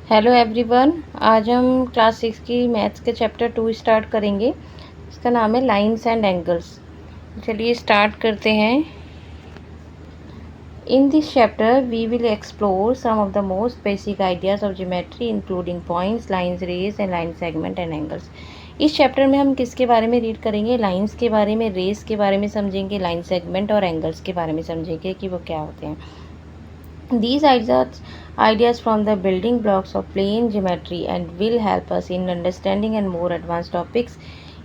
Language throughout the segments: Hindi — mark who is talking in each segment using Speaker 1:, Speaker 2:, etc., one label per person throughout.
Speaker 1: Hello everyone. आज हम क्लास 6 की मैथ्स के चैप्टर 2 स्टार्ट करेंगे। इसका नाम है लाइंस एंड एंगल्स। चलिए स्टार्ट करते हैं। In this chapter we will explore some of the most basic ideas of geometry including points, lines, rays and line segment and angles. इस चैप्टर में हम किसके बारे में रीड करेंगे? लाइंस के बारे में, रेज के बारे में समझेंगे, लाइन सेगमेंट और एंगल्स के बारे में समझेंगे कि वो क्या होते हैं। These ideas from the building blocks of plane geometry and will help us in understanding and more advanced topics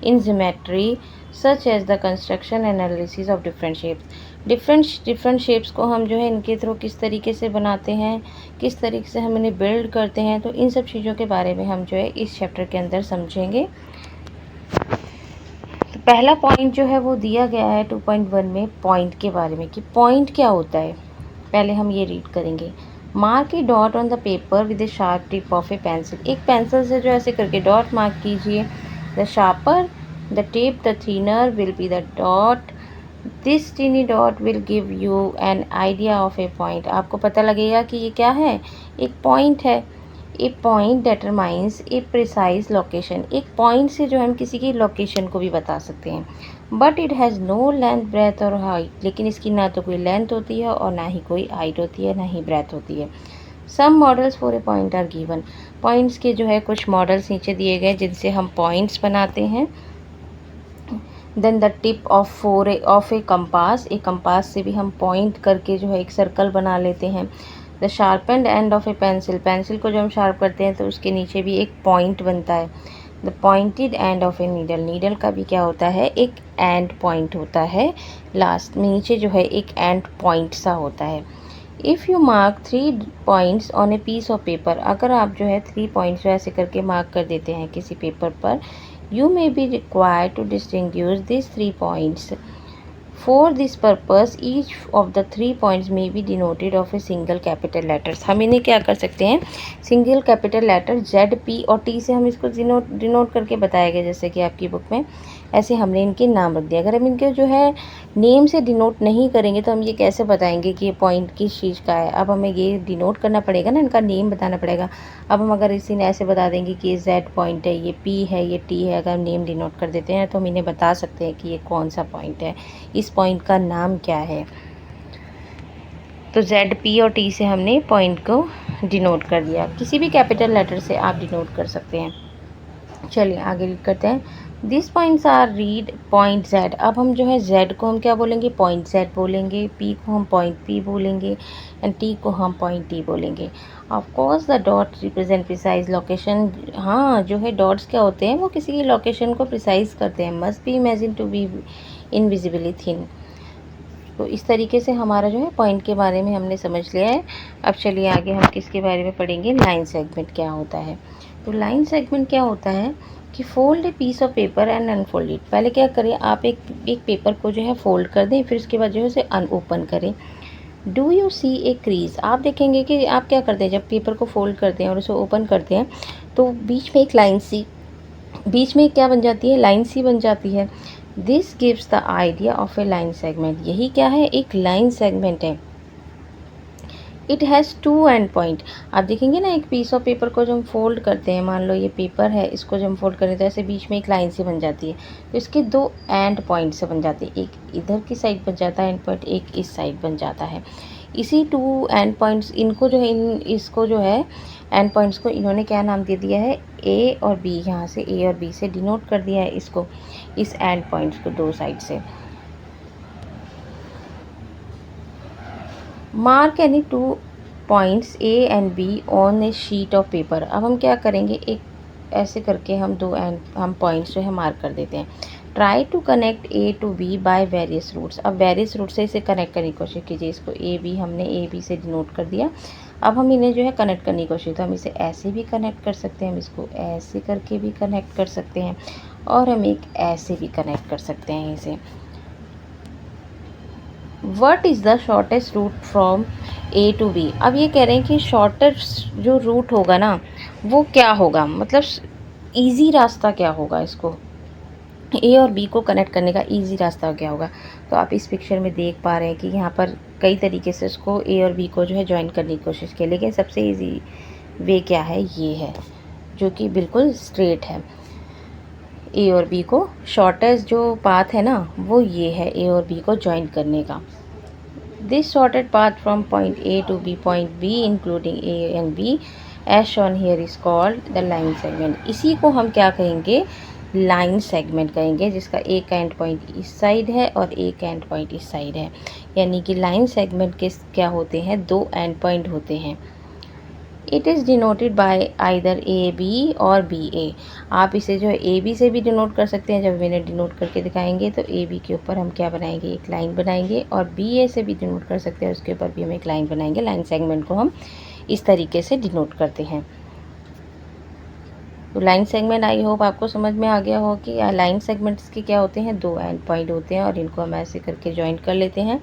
Speaker 1: in geometry such as the construction and analysis of different shapes. different shapes को हम जो है इनके थ्रू किस तरीके से बनाते हैं, किस तरीके से हम इन्हें बिल्ड करते हैं, तो इन सब चीज़ों के बारे में हम जो है इस चैप्टर के अंदर समझेंगे। तो पहला पॉइंट जो है वो दिया गया है 2.1 में पॉइंट के बारे में कि पॉइंट क्या होता है। पहले हम ये रीड करेंगे। Mark a dot on the paper with a sharp tip of a pencil. एक पेंसिल से जो ऐसे करके डॉट मार्क कीजिए। The sharper the tip the thinner will be the dot. This tiny dot will give you an idea of a point. आपको पता लगेगा कि ये क्या है, एक पॉइंट है। ए पॉइंट डेटरमाइंस ए प्रिसाइज लोकेशन। एक पॉइंट से जो हम किसी की लोकेशन को भी बता सकते हैं। But it has no length, breadth और हाइट। लेकिन इसकी ना तो कोई लेंथ होती है और ना ही कोई हाइट होती है, ना ही ब्रेथ होती है। Some models for a point are given. Points के जो है कुछ मॉडल्स नीचे दिए गए जिनसे हम पॉइंट्स बनाते हैं। Then the tip of a compass. एक कंपास से भी हम पॉइंट करके जो है एक सर्कल बना लेते हैं। The sharpened end of a pencil. Pencil को जो हम शार्प करते हैं तो उसके नीचे भी एक पॉइंट बनता है। The pointed end of a needle. Needle का भी क्या होता है, एक एंड पॉइंट होता है। लास्ट में नीचे जो है एक एंड पॉइंट सा होता है। If you mark 3 points on a piece of paper. अगर आप जो है 3 पॉइंट्स ऐसे करके मार्क कर देते हैं किसी पेपर पर, you may be required to distinguish these 3 points. For this purpose, each of the 3 points may be denoted of a single capital letters. हम इन्हें क्या कर सकते हैं, single capital letter Z, P और T से हम इसको डिनोट करके बताया गया, जैसे कि आपकी बुक में ऐसे हमने इनके नाम रख दिया। अगर हम इनके जो है नेम से डिनोट नहीं करेंगे तो हम ये कैसे बताएंगे कि ये पॉइंट किस चीज़ का है। अब हमें ये डिनोट करना पड़ेगा ना, इनका नेम बताना पड़ेगा। अब हम अगर इसी ने ऐसे बता देंगे कि ये Z पॉइंट है, ये P है, ये T है, अगर हम नेम डिनोट कर देते हैं तो हम इन्हें बता सकते हैं कि ये कौन सा पॉइंट है, इस पॉइंट का नाम क्या है। तो Z, P और T से हमने पॉइंट को डिनोट कर दिया। किसी भी कैपिटल लेटर से आप डिनोट कर सकते हैं। चलिए आगे रीड करते हैं। This points are read point Z। अब हम जो है Z को हम क्या बोलेंगे, पॉइंट Z बोलेंगे। P को हम पॉइंट P बोलेंगे एंड T को हम पॉइंट T बोलेंगे। Of course the dot represent precise location. हाँ, जो है डॉट्स क्या होते हैं, वो किसी की लोकेशन को प्रिसाइज करते हैं। Must be imagine to be invisibly thin. तो इस तरीके से हमारा जो है पॉइंट के बारे में हमने समझ लिया है। अब चलिए आगे हम किसके बारे में पढ़ेंगे, लाइन सेगमेंट क्या होता है। तो लाइन सेगमेंट क्या होता है कि fold a piece of paper and unfold it. पहले क्या करें, आप एक पेपर को जो है फोल्ड कर दें, फिर उसके बाद जो है उसे अनओपन करें। Do you see a crease. आप देखेंगे कि आप क्या करते हैं, जब पेपर को फोल्ड करते हैं और उसे ओपन करते हैं तो बीच में एक लाइन सी, बीच में क्या बन जाती है, लाइन सी बन जाती है। This gives the idea of a line segment. यही क्या है, एक लाइन सेगमेंट है। It has 2 and point. आप देखेंगे ना, एक पीस ऑफ पेपर को जब हम फोल्ड करते हैं, मान लो ये पेपर है, इसको जब हम फोल्ड करें तो ऐसे बीच में एक लाइन सी बन जाती है। तो इसके 2 एंड पॉइंट से बन जाते हैं, एक इधर की साइड बन जाता है एंड पॉइंट, एक इस साइड बन जाता है। इसी 2 एंड पॉइंट्स, इनको जो है इसको जो है एंड पॉइंट्स को इन्होंने क्या नाम दे दिया है, A और B। यहाँ से A और B से डिनोट कर दिया है इसको, इस एंड पॉइंट्स को 2 साइड से। Mark any 2 points A and B on A sheet of paper. अब हम क्या करेंगे, एक ऐसे करके हम 2 एंड हम पॉइंट्स जो है मार्क कर देते हैं। Try to connect A to B by various routes. अब वेरियस रूट से इसे कनेक्ट करने की कोशिश कीजिए। इसको हमने A B से डिनोट कर दिया। अब हम इन्हें जो है कनेक्ट करने की कोशिश, तो हम इसे ऐसे भी कनेक्ट कर सकते हैं, हम इसको ऐसे करके भी कनेक्ट कर सकते हैं और हम एक ऐसे भी कनेक्ट कर सकते हैं इसे। What is the shortest route from A to B। अब ये कह रहे हैं कि शॉर्टेस्ट जो रूट होगा ना वो क्या होगा, मतलब ईजी रास्ता क्या होगा, इसको A और B को कनेक्ट करने का ईजी रास्ता क्या होगा। तो आप इस पिक्चर में देख पा रहे हैं कि यहाँ पर कई तरीके से उसको A और B को जो है ज्वाइन करने की कोशिश की, लेकिन सबसे ईजी वे क्या है, ये है जो कि बिल्कुल स्ट्रेट है। ए और बी को शॉर्टेस्ट जो पाथ है ना वो ये है, ए और बी को ज्वाइन करने का। This shortest path from point A to B point B including A and B as shown here is called the line segment. इसी को हम क्या कहेंगे, लाइन सेगमेंट कहेंगे, जिसका एक एंड पॉइंट इस साइड है और एक एंड पॉइंट इस साइड है। यानी कि लाइन सेगमेंट के क्या होते हैं, दो एंड पॉइंट होते हैं। It is denoted by either A B और बी ए। आप इसे जो है ए बी से भी डिनोट कर सकते हैं। जब मैंने डिनोट करके दिखाएंगे तो ए बी के ऊपर हम क्या बनाएंगे, एक लाइन बनाएंगे, और बी ए से भी डिनोट कर सकते हैं, उसके ऊपर भी हम एक लाइन बनाएंगे। लाइन सेगमेंट को हम इस तरीके से डिनोट करते हैं। तो लाइन सेगमेंट आई होप आपको समझ में आ गया हो कि लाइन सेगमेंट्स के क्या होते हैं, दो एंड पॉइंट होते हैं और इनको हम ऐसे करके ज्वाइन कर लेते हैं।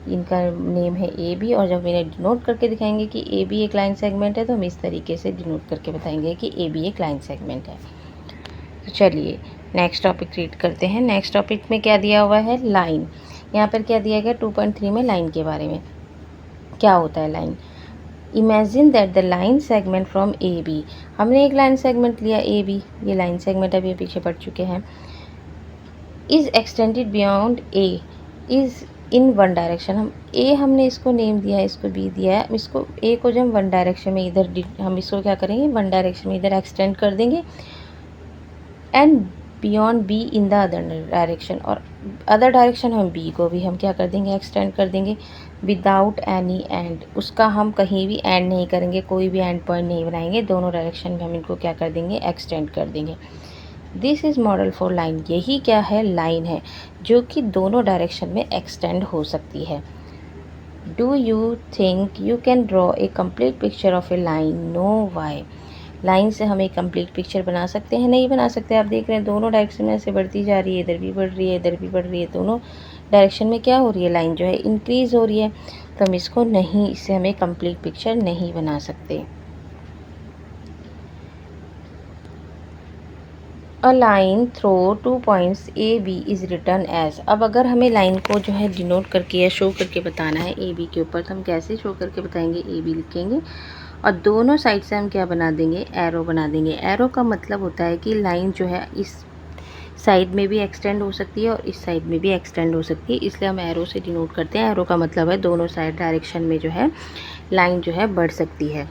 Speaker 1: इनका नेम है ए बी, और जब मैंने डिनोट करके दिखाएंगे कि ए बी एक लाइन सेगमेंट है तो हम इस तरीके से डिनोट करके बताएंगे कि ए बी एक लाइन सेगमेंट है। तो चलिए नेक्स्ट टॉपिक रीड करते हैं। नेक्स्ट टॉपिक में क्या दिया हुआ है, लाइन। यहाँ पर क्या दिया गया 2.3 में लाइन के बारे में। क्या होता है line. Imagine that the line segment from A B. हमने एक लाइन सेगमेंट लिया ए बी, ये लाइन सेगमेंट अभी पीछे पढ़ चुके हैं। Is extended beyond A is in one direction. हम ए हमने इसको नेम दिया है, इसको बी दिया है। इसको ए को जब हम वन डायरेक्शन में इधर हम इसको क्या करेंगे, वन डायरेक्शन में इधर एक्सटेंड कर देंगे, and beyond be in the other direction, और अदर डायरेक्शन हम बी को भी हम क्या कर देंगे, एक्सटेंड कर देंगे विदाउट एनी एंड। उसका हम कहीं भी एंड नहीं करेंगे, कोई भी एंड पॉइंट नहीं बनाएंगे, दोनों डायरेक्शन में हम इनको क्या कर देंगे, एक्सटेंड कर देंगे। This is model for line. यही क्या है, लाइन है जो कि दोनों डायरेक्शन में एक्सटेंड हो सकती है। Do you think you can draw a complete picture of a line? No, why. Line से हम एक कंप्लीट पिक्चर बना सकते हैं? नहीं बना सकते। आप देख रहे हैं दोनों डायरेक्शन में ऐसे बढ़ती जा रही है, इधर भी बढ़ रही है, इधर भी बढ़ रही है, दोनों डायरेक्शन में क्या हो रही है, लाइन जो है इंक्रीज हो रही है। तो हम इसको नहीं, इससे हमें कंप्लीट पिक्चर नहीं बना सकते। A line through 2 points A B is written as. अब अगर हमें लाइन को जो है डिनोट करके या शो करके बताना है ए बी के ऊपर, तो हम कैसे शो करके बताएंगे, ए बी लिखेंगे और दोनों साइड से हम क्या बना देंगे, एरो बना देंगे। एरो का मतलब होता है कि लाइन जो है इस साइड में भी एक्सटेंड हो सकती है और इस साइड में भी एक्सटेंड हो सकती है, इसलिए हम एरो से डिनोट करते हैं। एरो का मतलब है दोनों साइड डायरेक्शन में जो है लाइन जो है बढ़ सकती है।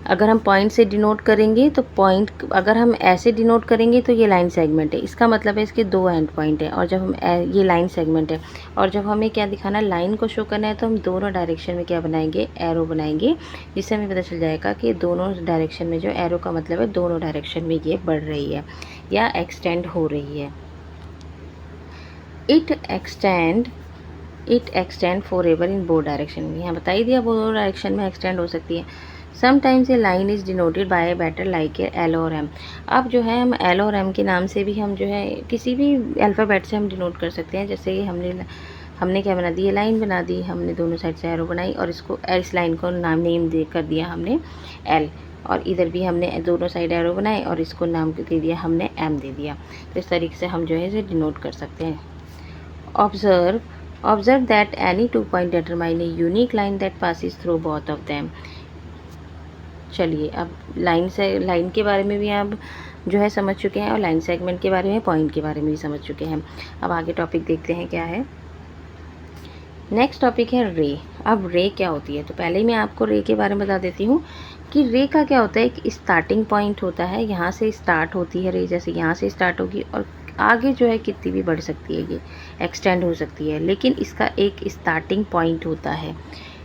Speaker 1: अगर हम पॉइंट से डिनोट करेंगे तो पॉइंट, अगर हम ऐसे डिनोट करेंगे तो ये लाइन सेगमेंट है, इसका मतलब है इसके दो एंड पॉइंट है, और जब हम ये लाइन सेगमेंट है, और जब हमें क्या दिखाना है, लाइन को शो करना है, तो हम दोनों डायरेक्शन में क्या बनाएंगे, एरो बनाएंगे, जिससे हमें पता चल जाएगा कि दोनों डायरेक्शन में जो एरो का मतलब है दोनों डायरेक्शन में ये बढ़ रही है या एक्सटेंड हो रही है। It extend for ever in both direction. यहाँ बता ही दिया, दोनों डायरेक्शन में एक्सटेंड हो सकती है। Sometimes a line is denoted by a letter like a L or M. अब जो है हम एल और एम के नाम से भी हम जो है किसी भी अल्फ़ाबेट से हम डिनोट कर सकते हैं। जैसे हमने क्या बना दी, ये लाइन बना दी, हमने दोनों साइड से एरो बनाई और इसको, इस लाइन को नेम दे कर दिया हमने एल, और इधर भी हमने दोनों साइड एरो बनाए और इसको नाम दे दिया हमने एम दे दिया। तो इस तरीके से हम जो है इसे डिनोट कर सकते हैं। Observe that any 2 point determine a unique line that passes through both of them. चलिए अब लाइन के बारे में भी आप जो है समझ चुके हैं और लाइन सेगमेंट के बारे में, पॉइंट के बारे में भी समझ चुके हैं। अब आगे टॉपिक देखते हैं क्या है। नेक्स्ट टॉपिक है रे। अब रे क्या होती है, तो पहले ही मैं आपको रे के बारे में बता देती हूँ कि रे का क्या होता है। एक स्टार्टिंग पॉइंट होता है, यहाँ से स्टार्ट होती है रे, जैसे यहाँ से स्टार्ट होगी और आगे जो है कितनी भी बढ़ सकती है, ये एक्सटेंड हो सकती है, लेकिन इसका एक स्टार्टिंग पॉइंट होता है।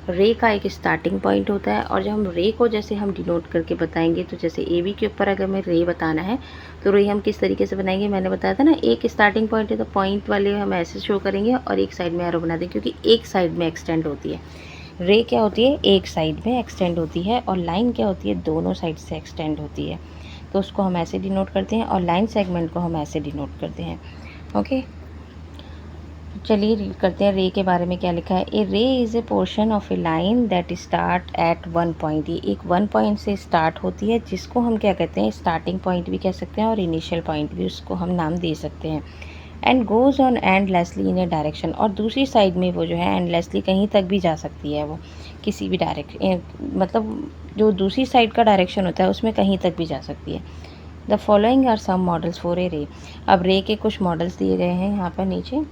Speaker 1: रे का एक स्टार्टिंग पॉइंट होता है, और जब हम रे को जैसे हम डिनोट करके बताएंगे, तो जैसे ए बी के ऊपर अगर हमें रे बताना है तो रे हम किस तरीके से बनाएंगे, मैंने बताया था ना, एक स्टार्टिंग पॉइंट है तो पॉइंट वाले हम ऐसे शो करेंगे और एक साइड में एरो बना देंगे, क्योंकि एक साइड में एक्सटेंड होती है। रे क्या होती है, एक साइड में एक्सटेंड होती है, और लाइन क्या होती है, दोनों साइड से एक्सटेंड होती है। तो उसको हम ऐसे डिनोट करते हैं और लाइन सेगमेंट को हम ऐसे डिनोट करते हैं। ओके, चलिए रीड करते हैं रे के बारे में क्या लिखा है। A ray is a portion of a line that start at one point. ये एक वन पॉइंट से स्टार्ट होती है, जिसको हम क्या कहते हैं, स्टार्टिंग पॉइंट भी कह सकते हैं और इनिशियल पॉइंट भी, उसको हम नाम दे सकते हैं। And goes on endlessly in A direction, और दूसरी साइड में वो जो है एंडलेसली कहीं तक भी जा सकती है, वो किसी भी डायरेक्शन, मतलब जो दूसरी साइड का डायरेक्शन होता है उसमें कहीं तक भी जा सकती है। The following are some models for a ray. अब रे के कुछ मॉडल्स दिए गए हैं यहाँ पर नीचे।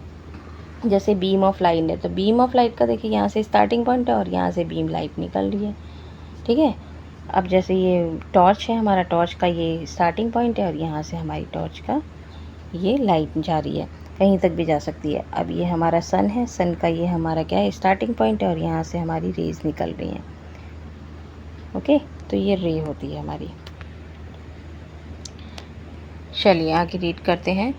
Speaker 1: जैसे बीम ऑफ लाइट है, तो बीम ऑफ लाइट का देखिए यहाँ से स्टार्टिंग पॉइंट है और यहाँ से बीम लाइट निकल रही है, ठीक है। अब जैसे ये टॉर्च है, हमारा टॉर्च का ये स्टार्टिंग पॉइंट है और यहाँ से हमारी टॉर्च का ये लाइट जा रही है, कहीं तक भी जा सकती है। अब ये हमारा सन है, सन का ये हमारा क्या है, स्टार्टिंग पॉइंट है और यहाँ से हमारी रेज निकल रही हैं। ओके, तो ये रे होती है हमारी। चलिए आगे रीड करते हैं।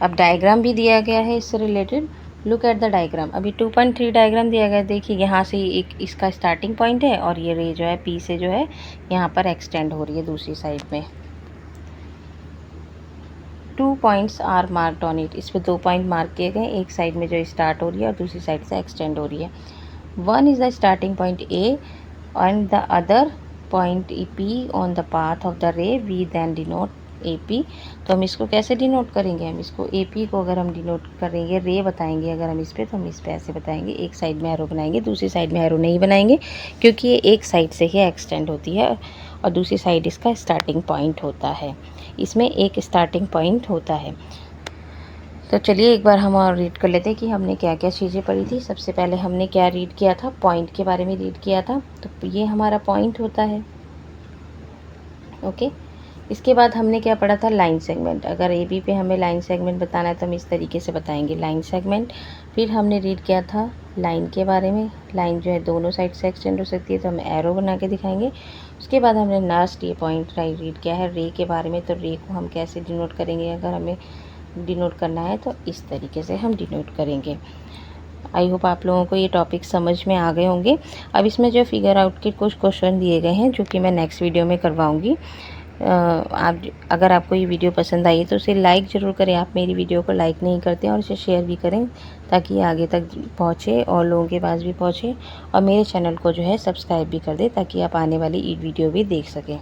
Speaker 1: अब डायग्राम भी दिया गया है इससे related. Look at the diagram. अभी 2.3 डायग्राम दिया गया है। देखिए यहाँ से एक इसका स्टार्टिंग पॉइंट है और ये रे जो है पी से जो है यहाँ पर एक्सटेंड हो रही है दूसरी साइड में। 2 points are marked on it. इस पर 2 पॉइंट मार्क किए गए, एक साइड में जो स्टार्ट हो रही है और दूसरी साइड से एक्सटेंड हो रही है। One is the starting point A and the other point P on the path of the ray, we then denote A P. तो हम इसको कैसे डिनोट करेंगे, हम इसको ए पी को अगर हम डिनोट करेंगे, रे बताएंगे अगर हम इस पर, तो हम इस पर ऐसे बताएंगे, एक साइड में एरो बनाएंगे, दूसरी साइड में एरो नहीं बनाएंगे, क्योंकि ये एक साइड से ही एक्सटेंड होती है और दूसरी साइड इसका स्टार्टिंग पॉइंट होता है। इसमें एक स्टार्टिंग पॉइंट होता है। तो चलिए एक बार हम और रीड कर लेते हैं कि हमने क्या क्या चीज़ें पढ़ी थी। सबसे पहले हमने क्या रीड किया था, पॉइंट के बारे में रीड किया था। तो ये हमारा पॉइंट होता है, ओके। इसके बाद हमने क्या पढ़ा था, लाइन सेगमेंट। अगर ए बी पे हमें लाइन सेगमेंट बताना है तो हम इस तरीके से बताएंगे, लाइन सेगमेंट। फिर हमने रीड किया था लाइन के बारे में। लाइन जो है दोनों साइड से एक्सटेंड हो सकती है, तो हम एरो बना के दिखाएंगे। उसके बाद हमने लास्ट ये पॉइंट रीड किया है रे के बारे में। तो रे को हम कैसे डिनोट करेंगे, अगर हमें डिनोट करना है तो इस तरीके से हम डिनोट करेंगे। आई होप आप लोगों को ये टॉपिक समझ में आ गए होंगे। अब इसमें जो फिगर आउट के कुछ क्वेश्चन दिए गए हैं जो कि मैं नेक्स्ट वीडियो में करवाऊँगी। आप अगर आपको ये वीडियो पसंद आई तो उसे लाइक ज़रूर करें। आप मेरी वीडियो को लाइक नहीं करते हैं, और इसे शेयर भी करें ताकि ये आगे तक पहुँचे और लोगों के पास भी पहुँचे। और मेरे चैनल को जो है सब्सक्राइब भी कर दें ताकि आप आने वाली वीडियो भी देख सकें।